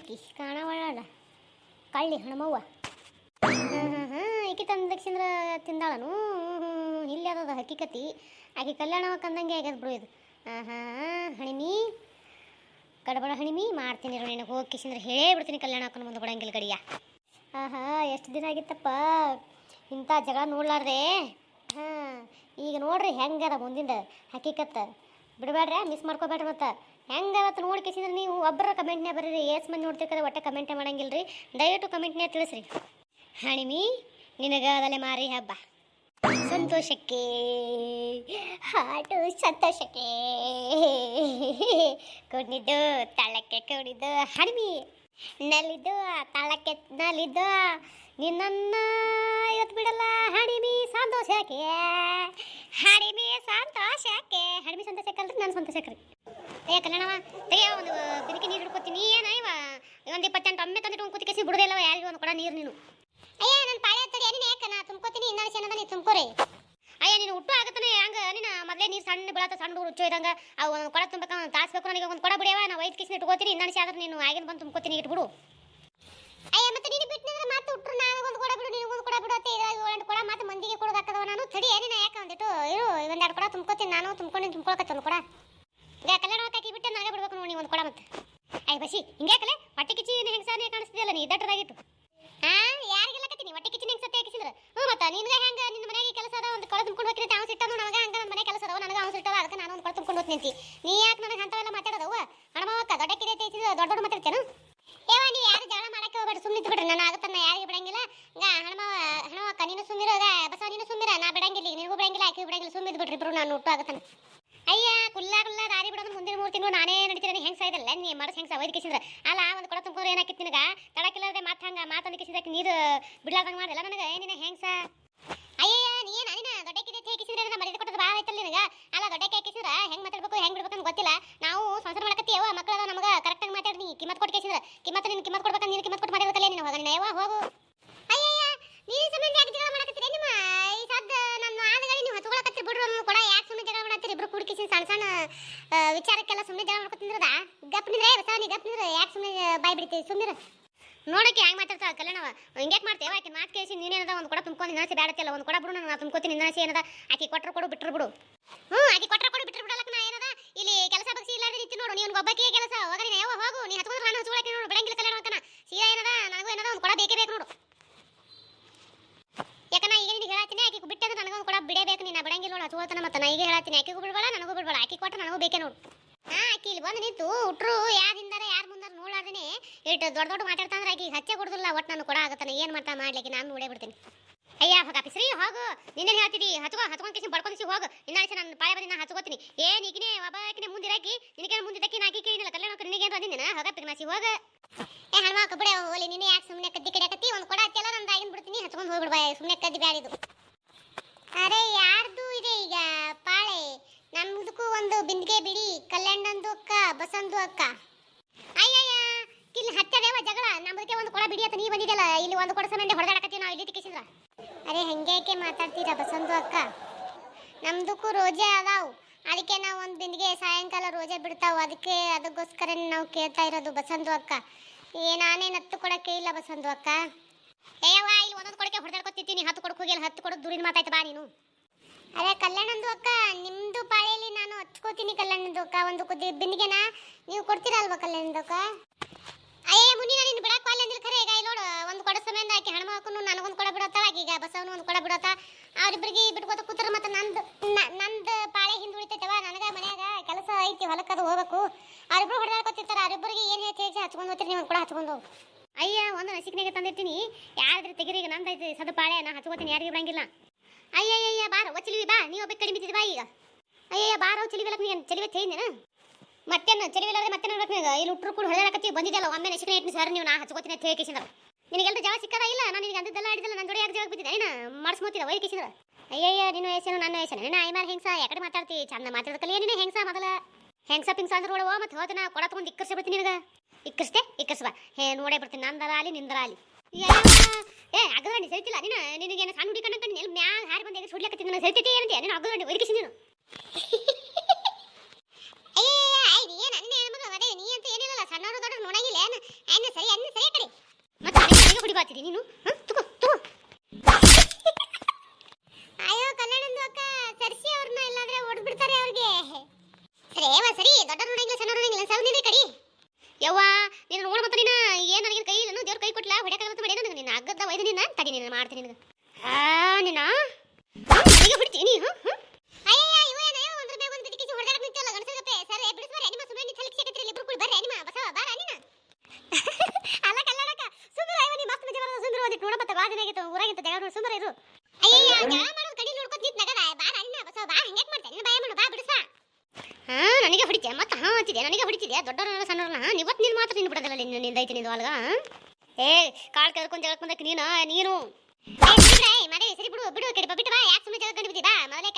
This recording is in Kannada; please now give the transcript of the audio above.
ಈಕಿ ಕಾಣವಳ ಕಳ್ಳಿ ಹಣಮವ್ವ. ಈಕಿ ತಂದ ದಕ್ಷಿಂದ್ರ ತಿಂದಾಳನು. ಇಲ್ಲಿ ಅದ ಹಕ್ಕಿಕತಿ ಆಕೆ ಕಲ್ಯಾಣವ ಕಂದಂಗೆ ಆಗ್ಯದ ಬಿಡು ಇದು. ಹಣಿಮಿ ಗಡಬಡ ಹಣಿಮಿ ಮಾಡ್ತೀನಿ ನಿನಗೆ ಹೋಗಿ ಕಿಶಂದ್ರೆ ಹೇಳೇ ಬಿಡ್ತೀನಿ ಕಲ್ಯಾಣ ಹಾಕೊಂಡು ಬಂದು ಕೊಡಂಗಿಲ್ಲ ಗಡಿಯ. ಎಷ್ಟು ದಿನ ಆಗಿತ್ತಪ್ಪ ಇಂಥ ಜಗಳ ನೋಡ್ಲಾರ್ದೆ. ಈಗ ನೋಡ್ರಿ ಹೆಂಗದ ಮುಂದಿಂದ ಹಕ್ಕಿಕತ್ತ ಬಿಡಬೇಡ್ರಿ, ಮಿಸ್ ಮಾಡ್ಕೋಬೇಡ್ರಿ. ಮತ್ತು ಹೆಂಗೆ ಅವತ್ತು ನೋಡಿ ಕಿಸಿದ್ರೆ ನೀವು ಒಬ್ಬರ ಕಮೆಂಟ್ನೇ ಬರ್ರಿ. ಏಸ್ ಮಂದಿ ನೋಡ್ತಿರ್ತಾರೆ ಒಟ್ಟೆ ಕಮೆಂಟೇ ಮಾಡಂಗಿಲ್ಲ ರೀ. ದಯವಿಟ್ಟು ಕಮೆಂಟ್ನೇ ತಿಳಿಸ್ರಿ. ಹಣಿಮಿ ನಿನಗಾದಲೆ ಮಾರಿ ಹಬ್ಬ ಸಂತೋಷಕ್ಕೆ ಹಾಡು ಸಂತೋಷಕ್ಕೆ ಕುಣಿದು ತಾಳಕ್ಕೆ ಕುಣಿದು ಹಣಿಮಿ ನಲಿದು ತಾಳಕ್ಕೆ ನಲಿದು ನಿನ್ನ ಇವತ್ತು ಬಿಡಲ್ಲ ಹಣಿಮಿ ಸಂತೋಷಕ್ಕೆ. ಹಣಿಮಿ ಸಂತೋಷಕ್ಕೆ ಹಣಿಮಿ ಸಂತೋಷಕ್ಕಲ್ರಿ ನಾನು ಸಂತೋಷಕ್ರಿ. ಕಲ್ಯಾಣವ ತೆಗೆಯ ಒಂದು ದಿನಕ್ಕೆ ನೀರು ಹಿಡ್ಕೊತೀನಿ. ಏನ ಇವ ಒಂದು 28 ಒಮ್ಮೆ ತಂದಿಟ್ಟು ಒಂದು ಕುತ್ತಿಗೆ ಬಿಡೋದಿಲ್ಲವ ಯಾರಿಗೂ ಒಂದು ಕೊಡ ನೀರು ನೀನು. ಅಯ್ಯ ನನ್ನ ಪಾಳೆ ಹತ್ತಡಿ ನೀನು ಯಾಕೆ ನಾ ತುಂಬ್ಕೋತೀನಿ. ಇನ್ನೊಂದು ಏನದ ನೀನು ತುಂಬ್ಕೋರಿ. ಅಯ್ಯ ನೀನು ಹುಟ್ಟು ಆಗತ್ತಾನೆ ಹಂಗ ನೀನು ಮೊದಲೇ ನೀರು ಸಣ್ಣ ಬೀಳತ್ತ ಸಣ್ಣ ಹುಚ್ಚು ಇದ್ದಂಗೆ ಅವು ಒಂದು ಕೊಡ ತುಂಬಕ್ಕೆ ತಾಸ್ಬೇಕು. ನನಗೆ ಒಂದು ಕೊಡ ಬಿಡಿಯವ ನಾವು 5 ಕಿಸ್ನ ಇಟ್ಕೋತೀನಿ. ಇನ್ನೊಂದು ಆದ್ರೆ ನೀನು ಆಗಿನ ಬಂದು ತುಂಬ್ಕೋತೀನಿ ಇಟ್ಬಿಡು. ಅಯ್ಯ ಮತ್ತೆ ನೀನು ಬಿಟ್ಟಿದ್ರೆ ಮತ್ತೆ ಹುಟ್ಟರು ನಾನು ಒಂದು ಕೊಡ ಬಿಡು ನೀನು ಒಂದು ಕೊಡ ಬಿಡು ಅಂತ 7 ಕೊಡ ಮತ್ತೆ ಮಂದಿಗೆ ಕೊಡೋದಾಕದವ. ನಾನು ತಡಿ ನೀನು ಯಾಕೆ ಒಂದಿಟ್ಟು ಇರು 1-2 ಕೊಡ ತುಂಬ್ಕೋತೀನಿ. ನಾನು ತುಂಬ್ಕೊಳಕತ್ತೆ ಒಂದು ಕೊಡ. ಈಗ ಕಲ್ಯಾಣ ಹಾಕಿ ಬಿಟ್ಟು ನನಗೆ ಬಿಡ್ಬೇಕು ನೋಡಿ ಒಂದು ಕೊಡ ಮತ್ತೆ. ಅಯ್ಯ ಬಸಿ ಹಿಂಗ್ಯಾಕಲೆ ಹೊಟ್ಟೆ ಕಿಚ್ಚಿ ಹೆಂಗಸಾನೇ ಕಾಣಿಸ್ತಿದೆಯಲ್ಲ ನೀ ದಟ್ಟರಾಗಿಟ್ಟು. ಯಾರಿಗೆಲ್ಲ ಕತ್ತೀನಿ ಹೊಟ್ಟೆ ಕಿಚ್ಚಿ ಹೆಂಗ್ ಸತ್ತೆ ಹಾಕಿಸಿದ್ರೆ ಮತ್ತೆ ನಿನ್ಗೆ ಹೆಂಗೆ ನಿನ್ನ ಮನೆಗೆ ಕೆಲಸ ಅದ ಒಂದು ಕೊಳ ತುಂಬ್ಕೊಂಡು ಹೋಗ್ತೀನಿ. ಅವ್ನು ಸಿಟ್ಟನು ನನಗೆ ಹಂಗೆ ನನ್ನ ಮನೆ ಕೆಲಸ ಅದಾವ ನನಗೆ ಅವ್ನು ಸಿಟ್ಟವ ಅದಕ್ಕೆ ನಾನು ಒಂದು ಕೊಳ ತುಂಬ್ಕೊಂಡು ಹೋಗ್ತೀನಿ ನಿಂತಿ. ನೀ ಯಾಕೆ ನನಗೆ ಅಂಥವೆಲ್ಲ ಮಾತಾಡೋದವ ಹಣಮಕ್ಕ ದೊಡ್ಡ ಕಿರಿ ದೊಡ್ಡ ಮಾತಾಡ್ತೇನು. ಏವ ನೀವು ಯಾರು ಜಗಳ ಮಾಡಕ್ಕೆ ಹೋಗ್ಬೇಡಿ ಸುಮ್ಮನೆ ಬಿಡ್ರಿ. ನಾನು ಆಗುತ್ತಾನ ಯಾರಿಗೆ ಬಿಡಂಗಿಲ್ಲ. ಹಣಮಕ್ಕ ನೀನು ಸುಮ್ಮಿರೋಗ ಬಸವ ನೀನು ಸುಮ್ಮಿರ ನಾ ಬಿಡಂಗಿಲ್ಲ. ನಿನಗೂ ಬಿಡಂಗಿಲ್ಲ ಆಕೆ ಬಿಡಂಗಿಲ್ಲ ಸುಮ್ಮಿದ್ ಬಿಡ್ರಿ ಇಬ್ರು ನಾನು ಹುಟ್ಟು ಆಗುತ್ತಾನೆ. ಅಯ್ಯ ಕುಲ್ಲ ದಾರಿ ಬಿಡೋದು ಮುಂದಿನ 3 ತಿಂಗಳು ನಾನೇ ನಡೀತೀನಿ. ಹೆಂಗೆ ಸಾಯ್ದಲ್ಲ ನೀ ಮನಸ್ಸು ಹೆಂಗೆ ವೈದ್ಯ ಕಿಸಿದ್ರೆ ಅಲ್ಲ ಒಂದು ಕೊಡ ತುಂಬ್ಕೊಂಡು ಏನಾಕಿತ್ತು ನಿನಗೆ ತಡಕಿಲ್ಲದೆ ಮತ್ತೆ ಹಂಗೆ ಮಾತಂದು ಕಿಸಿದಕ್ಕೆ ನೀರು ಬಿಡ್ಲಾರ್ದಂಗೆ ಮಾಡಿಲ್ಲ ನನಗೆ ಏನಿನ ಹೆಂಗೆ ಸಾ. ಅಯ್ಯಯ್ಯ ನೀನು ಅನಿನ ದೊಡ್ಡ ಕಿದೆ ಕಿಸಿದ್ರೆ ನಾನು ಮರ್ಯಾದೆ ಕೊಟ್ಟದ್ದು ಭಾಳ ಆಯ್ತಲ್ಲ ನಿನಗೆ. ಅಲ್ಲ ದೊಡ್ಡ ಕೈ ಕಿಸಿದ್ರೆ ಹೆಂಗೆ ಮಾತಾಡ್ಬೇಕು ಹೆಂಗೆ ಬಿಡ್ಬೇಕು ಅಂತ ಗೊತ್ತಿಲ್ಲ. ನಾವು ಸಂಸಾರ ಮಾಡಕತ್ತೀವ ಮಕ್ಕಳು ನಮಗೆ ಕರೆಕ್ಟಾಗಿ ಮಾತಾಡಿ ಕಿಮ್ಮತ್ ಕೊಟ್ಟು ಕಿಸಿದ್ರೆ ಕಿಮ್ಮತ್ತು ನೀನು ಕಿಮ್ಮತ್ ಕೊಡ್ಬೇಕಂತ ನೀನು ಕಿಮ್ಮತ್ ಕೊಟ್ಟು ಮಾಡಿರ್ಬೇಕಲ್ಲ ನೀನು ಹೋಗ ನೀನು ಹೋಗು. ಅಯ್ಯಯ್ಯ ನೀನು ಸುಮ್ಮನೆ ಯಾಕೆ ಜಗಳ ಮಾಡಕತ್ತೀರಿ ನಿಮ್ಮ ಈ ಸದ್ದ ನನ್ನ ಆದಗಳಿ ನೀವು ಹತ್ಕೊಳಕತ್ತೀರಿ ಬಿಡ್ರು ಕೂಡ ಯಾಕೆ ಸುಮ್ಮನೆ ಜಗಳ ಮಾಡತ್ತೀರಿ ಇಬ್ರು ಕುಡ್ಕಿಸಿ ಸಣ್ಣ ಸಣ್ಣ ವಿಚಾರಕ್ಕೆಲ್ಲ ಸುಮ್ಮನೆ ಜಗಳ ಮಾಡ್ಕೊತಿಂದ್ರದ ಗಪ್ ನಿಂದ್ರೆ ಬಸವ ನೀ ಗಪ್ ನಿಂದ್ರೆ ಯಾಕೆ ಸುಮ್ಮನೆ ಬಾಯ್ ಬಿಡ್ತೀವಿ ಸುಮ್ಮನೆ ನೋಡಕ್ಕೆ ಹೆಂಗೆ ಮಾತಾಡ್ತಾಳೆ ಕಲ್ಯಾಣವ ಹಿಂಗ್ಯಾಕೆ ಮಾಡ್ತೇವೆ ಆಕೆ ಮಾತು ಕೇಳಿಸಿ ನೀನೇನದ ಒಂದು ಕೊಡ ತುಂಬ್ಕೊಂಡು ನಿನ್ನಸಿ ಬೇಡತ್ತಿಲ್ಲ ಒಂದು ಕೊಡ ಬಿಡು ನಾನು ತುಂಬ್ಕೋತೀನಿ ನಿನ್ನಸಿ ಏನದ ಆಕೆ ಕೊಟ್ಟರು ಕೊಡು ಬಿಟ್ಟರು ಬಿಡು. ಆಕೆ ಕೊಟ್ಟರು ಕೊಡು ಬಿಟ್ಟರು ಬಿಡಲಕ್ಕ ನಾ ಏನದ ಇಲ್ಲಿ ಕೆಲಸ ಬಗ್ಸಿ ಇಲ್ಲಾದ್ರೆ ನಿಂತು ನೋಡು ನೀನು ಒಬ್ಬಕ್ಕೆ ಕೆಲಸ ಹೋಗ ನೀನು ಯಾವ ಹೋಗು ನೀ ಹತ್ಕೊಂಡ್ರೆ ನಾನು ಹಚ್ಕೊಳಕ್ಕೆ ನೋಡು ಬಿಡಂಗಿಲ್ಲ ಕಲ್ಯಾಣವಕ್ಕನ ಸೀದಾ ಏನದ ನನಗೂ ಏನದ ಒಂದು ಕೊಡ ಬೇಕೇ ಬೇಕು ನೋಡು. ಯಾಕಂದ್ರೆ ಈಗ ನಿನಗೆ ಹೇಳತ್ತೀನಿ ಆಕೆ ಬಿಟ್ಟಂದ್ರೆ ನನಗೊಂದು ಕೊಡ ಬಿಡಬೇಕು ನೀನು ಬಿಡಂಗಿಲ್ಲ ನೋಡು ಹಚ್ಕೊಳ್ತಾನ ಮತ್ತೆ ನಾ ಈಗ ಹೇಳತ್ತೀನಿ ಆಕೆಗೂ ಬಿಡಬೇಡ ನನಗೂ ಬಿಡಬೇಡ ಆಕೆ ಕೊಟ್ಟರೆ ನನಗೂ ಬೇಕೇ ನೋಡು. ಆಕೆ ಇಲ್ಲಿ ಬಂದು ನಿಂತು ಹುಟ್ರು ಯಾರು ಹಿಂದಾರ ಯಾರು ಮುಂದಾರ ನೋಡಾರ್ದೇನೆ ಇಟ್ಟು ದೊಡ್ಡ ಮಾತಾಡ್ತಾಂದ್ರೆ ಆಕೆ ಹಚ್ಚೆ ಕೊಡುದಿಲ್ಲ ಒಟ್ಟು ನಾನು ಕೊಡ ಆಗತ್ತಾನೆ ಏನು ಮಾಡ್ತಾ ಮಾಡ್ಲಿಕ್ಕೆ ನಾನು ನೋಡೇ ಬಿಡ್ತೀನಿ. ಅಯ್ಯ ಹಾಪಿಸ್ರಿ ಹೋಗು ನಿನ್ನೇನು ಹೇಳ್ತಿದ್ದಿ ಹಚ್ಕೊಂಡು ಕಿಸಿ ಬಡ್ಕೊಂಡ್ಸಿ ಹೋಗು ಇನ್ನಾഴ്ಚೆ ನಾನು ಪಾಳೆ ಬಂದು ನಾನು ಹಚ್ಕೋತೀನಿ. ಏನು ಈಗಿನೇ ಒಬ್ಬಾಕಿನೇ ಮುಂದಿರಾಕಿ ನಿನಗೇನು ಮುಂದಿದ್ದಕ್ಕೆ ನಾಕಿ ಕೇಳಿಲ್ಲ ಕಲ್ಯಾಣ ನಿನಗೇನು ಬಂದಿದ್ದೇನೆ ಹೋಗಪ್ಪಿಗೆ ನಾಸಿ ಹೋಗ. ಹಣ್ಮ ಕಬ್ಬಡೆ ಹೋಲಿ ನೀನು ಯಾಕೆ ಸುಮ್ಮನೆ ಕದ್ದಿ ಕಡಿಯಾಕತ್ತಿ ಒಂದು ಕೊಡ ಹಚ್ಚಲ್ಲ ನಂದು ಆಗಿನ ಬಿಡ್ತೀನಿ ಹಚ್ಕೊಂಡು ಹೋಗ್ಬಿಡ್ಬಾ ಸುಮ್ಮನೆ ಕದ್ದಿ ಬ್ಯಾಡಿದು. ಅರೆ ಯಾರ್ದು ಇದೆ ಈಗ ಪಾಳೆ ನಮ್ದಕ್ಕೂ ಒಂದು ಬಿಂದಿಗೆ ಬಿಡಿ ಕಲ್ಯಾಣಂದು ಅಕ್ಕ ಬಸಂದು ಅಕ್ಕ. ಅಯ್ಯಯ್ಯ ಇಲ್ಲಿ ಹತ್ತದೇವ ಜಗಳ ನಮ್ಮದಕ್ಕೆ ಒಂದು ಕೊಡ ಬಿಡಿ ಅಂತ ನೀ ಬಂದಿದ್ದಲ್ಲ ಇಲ್ಲಿ ಒಂದು ಕೊಡ ಸಂಬಂಧ ಹೊಡೆದಾಡಕತ್ತೀವಿ ನಾವು ಇಲ್ಲಿ ತಿಕ್ಕಿಸಿದ್ರ. ಅರೆ ಹೆಂಗೆ ಮಾತಾಡ್ತೀರಾ ಬಸಂದು ಅಕ್ಕ ನಮ್ದಕ್ಕೂ ರೋಜೆ ಅದಾವು ಅದಕ್ಕೆ ನಾವು ಒಂದು ಬಿಂದಿಗೆ ಸಾಯಂಕಾಲ ರೋಜೆ ಬಿಡ್ತಾವು ಅದಕ್ಕೋಸ್ಕರ ನಾವು ಕೇಳ್ತಾ ಇರೋದು ಬಸಂದು ಅಕ್ಕ. ನಾನೇನು 10 ಕೊಡಕ್ಕೆ ಇಲ್ಲ ಬಸಂದು ಅಕ್ಕ. ಏಯವ್ವ ಇಲ್ಲಿ ಒಂದೊಂದು ಕೊಡಕ್ಕೆ ಹೊಡೆದಾಡ್ಕೊತಿದ್ದೀನಿ 10 ಕೊಡಕ್ಕೆ ಹೋಗಿಲ್ಲ 10 ಕೊಡೋದು ದೂರಿನ ಮಾತಾಯ್ತು ಬಾ ನೀನು. ಅದೇ ಕಲ್ಯಾಣಂದು ಅಕ್ಕ ನಿಮ್ಮದು ಪಾಳೆಯಲ್ಲಿ ನಾನು ಹಚ್ಕೋತೀನಿ ಕಲ್ಯಾಣಂದು ಅಕ್ಕ ಒಂದು ಬಿಂದಿಗೆನ ನೀವು ಕೊಡ್ತೀರಲ್ವ ಕಲ್ಯಾಣಂದು ಅಕ್ಕ. ಅಯ್ಯ ಮುನಿ ನಾನು ನಿನ್ನ ಬಿಡಕ್ಕೆ ಅಲ್ಲಿ ಅಂದಿಲ್ಲ ಖರೆ ಈಗ ಇಲ್ಲಿ ನೋಡು ಒಂದು ಕೊಡ ಸಮಯ ಆಕೆ ಹಣ ಹಾಕೊಂಡು ನನಗೊಂದು ಕೊಡ ಬಿಡತ್ತಾಳ ಆಕೆ ಈಗ ಬಸವನು ಒಂದು ಕೊಡ ಬಿಡತ್ತ ಅವ್ರಿಬ್ರಿಗೆ ಬಿಟ್ಕೋತ ಕೂತಾರ ಮತ್ತೆ ನಂದು ಪಾಳೆ ಹಿಂದೆ ಉಳಿತೈತವ ನನಗೆ ಮನ್ಯಾಗ ಕೆಲಸ ಐತಿ ಹೊಲಕ್ಕದು ಹೋಗ್ಬೇಕು ಅವ್ರಿಬ್ರು ಹೊಡೆದಾಡ್ಕೊತಿರ್ತಾರೆ ಅವ್ರಿಬ್ರಿಗೆ ಏನು ಹೆಚ್ಚು ಹಚ್ಕೊಂಡು ಹೋಗ್ತೀರಿ ನೀವು ಒಂದು ಕೊಡ ಹಚ್ಕೊಂಡು ಹೋಗು. ಅಯ್ಯ ಒಂದು ನಸಿಕ್ನಾಗೆ ತಂದಿರ್ತೀನಿ ಯಾರಾದ್ರೂ ತೆಗಿರಿಗೆ ನಂದು ಐತಿ ಸದು ಪಾಳೆ ನಾನು ಹಚ್ಕೋತೀನಿ ಯಾರಿಗೆ ಬಿಡಂಗಿಲ್ಲ. ಅಯ್ಯಯ್ಯ ಬಾರ ಒಚ್ಚಲಿವಿ ಬಾ ನೀವು ಒಬ್ಬ ಕಡಿಮೆ ಬಾ ಈಗ. ಅಯ್ಯಯ್ಯ ಬಾರ ಚಲಿವಿಲಕ್ಕೆ ನೀನು ಚಲಿವೆ ಚೈನೇನ ಮತ್ತೇನು ಚಲಿವಿಲ್ಲಾದ್ರೆ ಮತ್ತೆ ನೋಡ್ಬೇಕು ಇಲ್ಲಿ ಹುಟ್ಟರು ಕೂಡ ಹೊಡೆದಾಕತ್ತಿ ಬಂದಿದ್ದಲ್ಲ ಒಮ್ಮೆ ನಸಿಕ್ನ ಇಟ್ಟು ಸರ್ ನೀವು ನಾ ಹಚ್ಕೋತೀನಿ ಅಂತ ಹೇಳಿಸಿದ್ರ ನಿನಗೆಲ್ಲ ಜವ ಸಿಕ್ಕದ ಇಲ್ಲ ನಾನು ನಿನಗೆ ಅಂದದ್ದೆಲ್ಲ ಹಿಡಿದಲ್ಲ ನನ್ನ ಜೋಡಿ ಯಾಕೆ ಜವಾಗ ಬಿದ್ದಿದ್ದೆ ಏನ ಮಾಡಿಸ್ಮೋತಿದ ವೈಕಿಸಿದ್ರ. ಅಯ್ಯಯ್ಯ ನೀನು ವಯಸ್ಸೇನು ನನ್ನ ವಯಸ್ಸೇನು ನಿನ್ನ ಐಮಾರ ಹೆಂಗ್ಸ ಯಾಕಡೆ ಮಾತಾಡ್ತಿ ಚಂದ ಮಾತಾಡ್ಕಲ್ಲ ಏನಿನ ಹೆಂಗ್ಸ ಮೊದಲ ಹೆಂಗ್ಸ ಪಿಂಗ್ಸ ಅಂದ್ರೆ ನೋಡುವ ಮತ್ತೆ ಹೋದ ನಾ ಕೊಡ ತಗೊಂಡು ಇಕ್ಕರ್ಸಿ ಬಿಡ್ತೀನಿ ನಿನಗೆ ಇಕ್ಕರ್ಸ್ ಬಾ ನೋಡೇ ಬಿಡ್ತೀನಿ ನಂದರ ಅಲ್ಲಿ ನಿಂದರ ಅಲ್ಲಿ. ಅಗದಂಡಿ ಸರಿತಿಲ್ಲ ನೀನು ನಿನಗೇನು ಸಣ್ಣ ಹುಡಿ ಕಣ್ಣ ಎಲ್ಲಿ ಮ್ಯಾಗ ಹಾರಿ ಬಂದು ಎದುರು ಸುಡ್ಲಿಕ್ಕೆ ನನಗೆ ಸರಿತೈತಿ ಏನಂತೆ ನೀನು ಅಗದಂಡಿ ಒದಗಿಸಿ ನೀನು. ಅಯ್ಯ ಏನು ಅನ್ನ ಮಗ ಅದೇ ನೀ ಅಂತ ಏನಿಲ್ಲ ಸಣ್ಣವರು ದೊಡ್ಡ ನೋಡಂಗಿಲ್ಲ ಏನು ಹೊಡಿಬಾತಿದಿ ನೀನು ತಗೋ ತಗೋ ಅಯ್ಯೋ ಕಲ್ಯಾಣಂದು ಅಕ್ಕ ಸರ್ಸಿ ಅವ್ರನ್ನ ಇಲ್ಲಾಂದ್ರೆ ಹೊಡೆದ್ಬಿಡ್ತಾರೆ ಅವ್ರಿಗೆ ಸರಿ ದೊಡ್ಡ ನೋಡಂಗಿಲ್ಲ ಸಣ್ಣ ನೋಡಂಗಿಲ್ಲ ಸರ್ ನಿಂದ್ರೆ ಕಡಿ ಯವ್ವ ನೀನು ನೋಡ ಮತ್ತೆ ನೀನು ಏನು ನನಗೆ ಕೈ ಇಲ್ಲನು ದೇವ್ರ ಕೈ ಕೊಟ್ಲ ಹೊಡ್ಯಾಕಾಗತ್ತೆ ಬೇಡ ನನಗೆ ನಿನ್ನ ಅಗ್ಗದ ವೈದ್ಯ ನಿನ್ನ ತಡಿ ನೀನು ಮಾಡ್ತೀನಿ ನಿನಗೆ ನೀನ ಈಗ ಬಿಡ್ತೀನಿ ಅಯ್ಯ ಇವ ಏನಯ್ಯ ಒಂದ್ರ ಮೇಲೆ ಒಂದು ಬಿಡಿಸಿ ಹೊಡೆದಾಡಕ್ಕೆ ನಿಂತಲ್ಲ ಗಣಸಗಪ್ಪೆ ಸರ್ ಬಿಡಿಸ್ಬಾರೆ ನಿಮ್ಮ ಸುಮ್ಮನೆ ನೀ ತಲೆಗೆ ಸಿಗತ್ರಿ ಇಬ್ರು ಕೂಡ ಬರ್ರೆ ನಿಮ್ಮ ಬಸವ ಬಾರ ನೀನು ಅಲ್ಲ ಕಲ್ಲಡಕ ಸುಂದರ ಅಯ್ಯ ನೀ ಮಸ್ತ್ ಮಜಾ ಬರೋದು ಸುಂದರ ಒಂದಿಟ್ಟು ನೋಡಪ್ಪ ಬಾದಿನಾಗಿತ್ತು ಊರಾಗಿತ್ತು ಜಗಳ ನೋಡಿ ಸುಂದರ ಇರು ಅಯ್ಯ ಜಗಳ ಮಾಡೋದು ಕಡಿ ನೋಡ್ಕೊತ ನಿಂತ ನಗದ ಬಾರ ನಿನ್ನ ಬಸವ ಬಾ ಹೆಂಗೆ ಮಾಡ್ತೇನೆ ನಿನ್ನ ಬಾಯ ಮಾಡು ಬಾ ಬಿಡಿಸ್ಬಾ ನನಗೆ ಹೊಡಿತೆ ಮತ್ತೆ ಹಚ್ಚಿದೆ ನನಗೆ ಹೊಡಿತಿದ್ಯಾ ದೊಡ್ಡವರನ್ನ ಸಣ್ಣವ್ರನ್ನ ಇವತ್ತು ನೀನು ಮಾತ್ರ ನೀನು ಬಿಡೋದಲ್ಲ ನಿಂದೈತಿ ನಿಂದು ಅಲ್ಗ ಕಾಳು ಕೆರ್ಕೊಂಡು ಜಗಕ್ಕೆ ಬಂದಕ್ಕೆ ನೀನು ಮದುವೆ ಸರಿ ಬಿಡು ಬಿಡು ಕಡಿಪ ಬಿಟ್ಟು ಬಾ ಯಾಕೆ ಸುಮ್ಮನೆ ಜಗ ಕಂಡು ಬಿದ್ದಿ ಬಾ ಮೊದಲೇ